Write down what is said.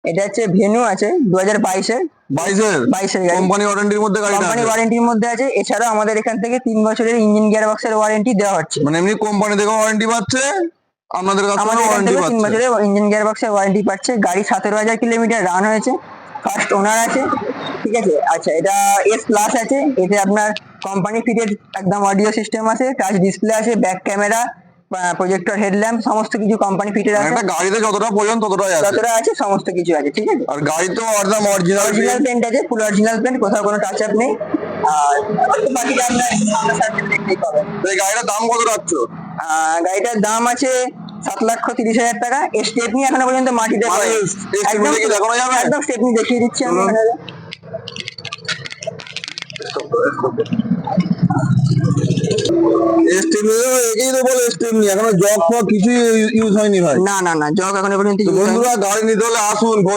এটা হচ্ছে ভেনু আছে 2022-এর। 22-এর গাড়ি কোম্পানি ওয়ারেন্টির মধ্যে গাড়িটা কোম্পানি আছে? ওয়ারেন্টির মধ্যে আছে। এছাড়াও আমাদের এখান থেকে 3 বছরের ইঞ্জিন গিয়ারবক্সের ওয়ারেন্টি দেওয়া হচ্ছে। মানে এমনি কোম্পানি থেকে ওয়ারেন্টি পাচ্ছে, আপনাদের কাছ থেকে আমাদের এখান ওয়ারেন্টি থেকে 3 পাচ্ছে। বছরের ইঞ্জিন গিয়ারবক্সের ওয়ারেন্টি পাচ্ছে। গাড়ি 17,000 কিলোমিটার রান হয়েছে। ফার্স্ট ওনার আছে, ঠিক আছে। আচ্ছা, এটা এস প্লাস আছে। এতে আপনার কোম্পানি ফিটেড একদম অডিও সিস্টেম আছে, টাচ ডিসপ্লে আছে, ব্যাক ক্যামেরা, প্রজেক্টর, হেডল্যাম্প, সমস্ত কিছু কোম্পানি ফিটেড আছে। একটা গাড়িতে যতটা প্রয়োজন ততটাই আছে? যতটা আছে সমস্ত কিছু আছে, ঠিক আছে। আর গাড়ি তো একদম অরিজিনাল পেন্ট আছে, ফুল অরিজিনাল পেন্ট, কোথাও কোনো টাচ আপ নেই। আর বাকিটা আপনার দেখতেই পাবেন। এই গাড়িটার দাম কত রাখছ? গাড়িটার দাম আছে 7,30,000 টাকা। স্টেপনি এখনো পর্যন্ত মাটিতে পড়েনি। একদম দেখানো যাবে? একদম স্টেপনি দেখিয়ে দিচ্ছি আমি এখানে। একেই তো বলে স্টেপনি, এখনো জগ ফগ কিছুই ইউজ হয়নি ভাই। না না না, জগ এখনো পর্যন্ত use হয়নি। বন্ধুরা গাড়ি নিতে হলে আসুন।